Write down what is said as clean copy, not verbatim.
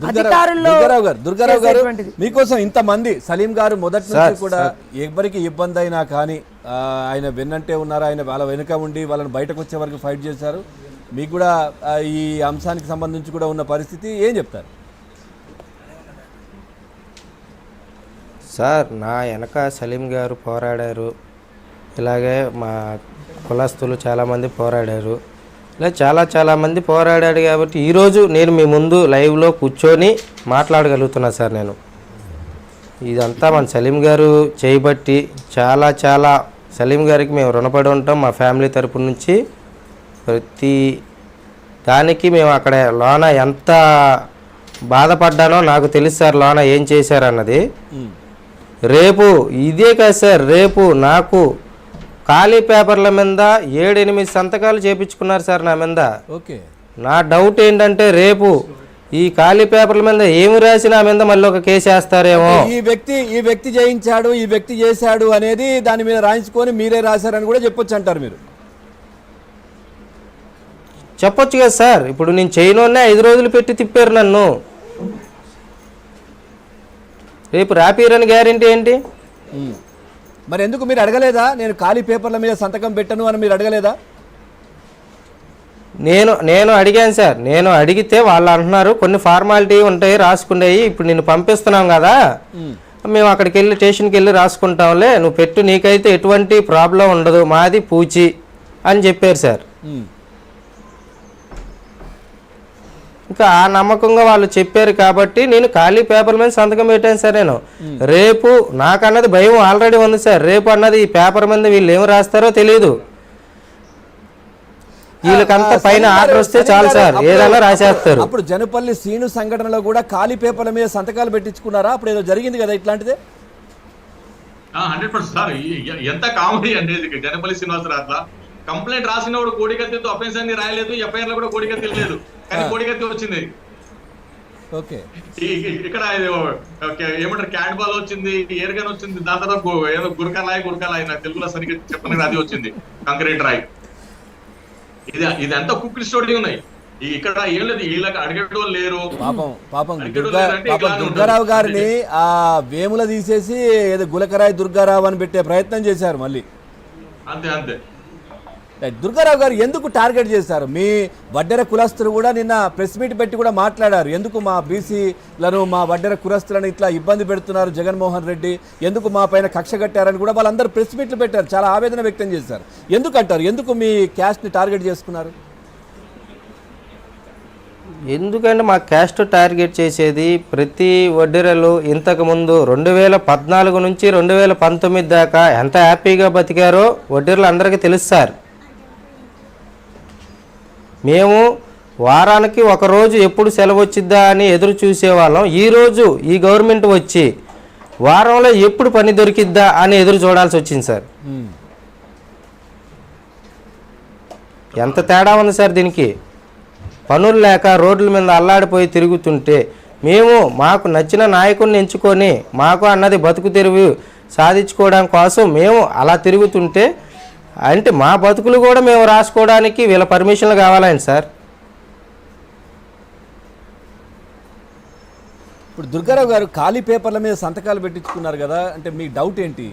దుర్గారావు గారు మీకోసం ఇంతమంది సలీం గారు మొదటి నుంచి కూడా ఎవరికి ఇబ్బంది అయినా కానీ ఆయన వెన్నంటే ఉన్నారు, ఆయన వాళ్ళ వెనుక ఉండి వాళ్ళని బయటకు వచ్చే వరకు ఫైట్ చేశారు. మీకు కూడా ఈ అంశానికి సంబంధించి కూడా ఉన్న పరిస్థితి ఏం చెప్తారు సార్? నా వెనక సలీం గారు పోరాడారు, ఇలాగే మా కులస్తులు చాలామంది పోరాడారు, ఇలా చాలామంది పోరాడాడు కాబట్టి ఈరోజు నేను మీ ముందు లైవ్లో కూర్చొని మాట్లాడగలుగుతున్నా సార్. నేను ఇదంతా మన సలీం గారు చేయబట్టి చాలా సలీం గారికి మేము రుణపడి ఉంటాం. మా ఫ్యామిలీ తరపు నుంచి ప్రతి దానికి మేము అక్కడ లోన ఎంత బాధపడ్డానో నాకు తెలుసు సార్, లోన ఏం చేశారన్నది. రేపు ఇదే కాదు సార్, రేపు నాకు ఖాళీ పేపర్ల మీద 7-8 సంతకాలు చేపించుకున్నారు సార్ నా మీద. ఓకే, నా డౌట్ ఏంటంటే రేపు ఈ ఖాళీ పేపర్ల మీద ఏమి రాసి నా మీద మళ్ళీ ఒక కేసు వేస్తారేమో. ఈ వ్యక్తి చేయించాడు, ఈ వ్యక్తి చేశాడు అనేది దాని మీద రాయించుకొని మీరే రాశారని కూడా చెప్పొచ్చు అంటారు మీరు? చెప్పొచ్చు కదా సార్. ఇప్పుడు నేను చేయనోనే 5 రోజులు పెట్టి తిప్పారు నన్ను, రేపు రాపీరని గ్యారెంటీ ఏంటి? మరి ఎందుకు మీరు అడగలేదా? నేను ఖాళీ పేపర్ల మీద సంతకం పెట్టను అని మీరు అడగలేదా? నేను అడిగాను సార్. నేను అడిగితే వాళ్ళు అంటున్నారు కొన్ని ఫార్మాలిటీ ఉంటాయి రాసుకునేవి, ఇప్పుడు నేను పంపిస్తున్నాం కదా మేము అక్కడికి వెళ్ళి స్టేషన్కి వెళ్ళి రాసుకుంటాంలే, నువ్వు పెట్టు, నీకైతే ఎటువంటి ప్రాబ్లం ఉండదు, మాది పూచి అని చెప్పారు సార్. ఇంకా ఆ నమ్మకంగా వాళ్ళు చెప్పారు కాబట్టి నేను ఖాళీ పేపర్ మీద సంతకం పెట్టాను సార్. నేను రేపు నాకన్నది భయం ఆల్రెడీ ఉంది సార్. రేపు అన్నది ఈ పేపర్ మీద వీళ్ళు ఏమి రాస్తారో తెలియదు. వీళ్ళకంతా పైన ఆర్డర్ వస్తే చాలు సార్, ఏదైనా రాసేస్తారు. అప్పుడు జనపల్లి శ్రీను సంఘటనలో కూడా ఖాళీ పేపర్ల మీద సంతకాలు పెట్టించుకున్నారా? అప్పుడు ఏదో జరిగింది కదా ఇట్లాంటిదే. 100% సార్, ఎంత కామెడీ అనేది జనపల్లి శ్రీనివాసరావు అట్లా కంప్లైంట్ రాసినప్పుడు కోడికత్తితో అఫెన్స్ అని రాయలేదు, ఎఫ్ఐఆర్ లో కూడా కోడికత్తి లేదు, కానీ కోడికత్తి వచ్చింది. ఓకే, ఇక్కడ ఏమంటారు క్యాట్ బాల్ వచ్చింది, ఎయిర్ గన్ వచ్చింది, దాని తర్వాత ఏదో గురకాలాయ్ నాకు తెలుగులో సరిగ్గా చెప్పలేదు, అది వచ్చింది కంక్రీట్ రాయ్. ఇది అంతా కుక్ స్టోరీ ఉన్నాయి. ఇక్కడ ఏం లేదు, వీళ్ళకి అడిగేటోళ్ళు లేరు. పాపం దుర్గారావు గారిని ఆ వేముల తీసేసి ఏదో గులకరాయ్ దుర్గారావు అని పెట్టే ప్రయత్నం చేశారు మళ్ళీ. అంతే దుర్గారావు గారు ఎందుకు టార్గెట్ చేశారు? మీ వడ్డెర కులస్తులు కూడా నిన్న ప్రెస్ మీట్ పెట్టి కూడా మాట్లాడారు. ఎందుకు మా బీసీలను, మా వడ్డెర కులస్తులను ఇట్లా ఇబ్బంది పెడుతున్నారు జగన్మోహన్ రెడ్డి, ఎందుకు మా పైన కక్ష కట్టారని కూడా వాళ్ళందరూ ప్రెస్ మీట్లు పెట్టారు, చాలా ఆవేదన వ్యక్తం చేశారు. ఎందుకు అంటారు? ఎందుకు మీ క్యాస్ట్ని టార్గెట్ చేసుకున్నారు? ఎందుకంటే మా క్యాస్ట్ టార్గెట్ చేసేది ప్రతి వడ్డెరలు ఇంతకుముందు 2014 నుంచి 2019 దాకా ఎంత హ్యాపీగా బతికారో వడ్డెరలు అందరికీ తెలుసు సార్. మేము వారానికి ఒకరోజు ఎప్పుడు సెలవు వచ్చిద్దా అని ఎదురు చూసేవాళ్ళం. ఈరోజు ఈ గవర్నమెంట్ వచ్చి వారంలో ఎప్పుడు పని దొరికిద్దా అని ఎదురు చూడాల్సి వచ్చింది సార్. ఎంత తేడా ఉంది సార్ దీనికి. పనులు లేక రోడ్ల మీద అల్లాడిపోయి తిరుగుతుంటే మేము మాకు నచ్చిన నాయకుడిని ఎంచుకొని మాకు అన్నది బతుకు తెరువు సాధించుకోవడం కోసం మేము అలా తిరుగుతుంటే, అంటే మా బతుకులు కూడా మేము రాసుకోవడానికి వీళ్ళ పర్మిషన్లు కావాలండి సార్. ఇప్పుడు దుర్గారావు గారు ఖాళీ పేపర్ల మీద సంతకాలు పెట్టించుకున్నారు కదా, అంటే మీ డౌట్ ఏంటి?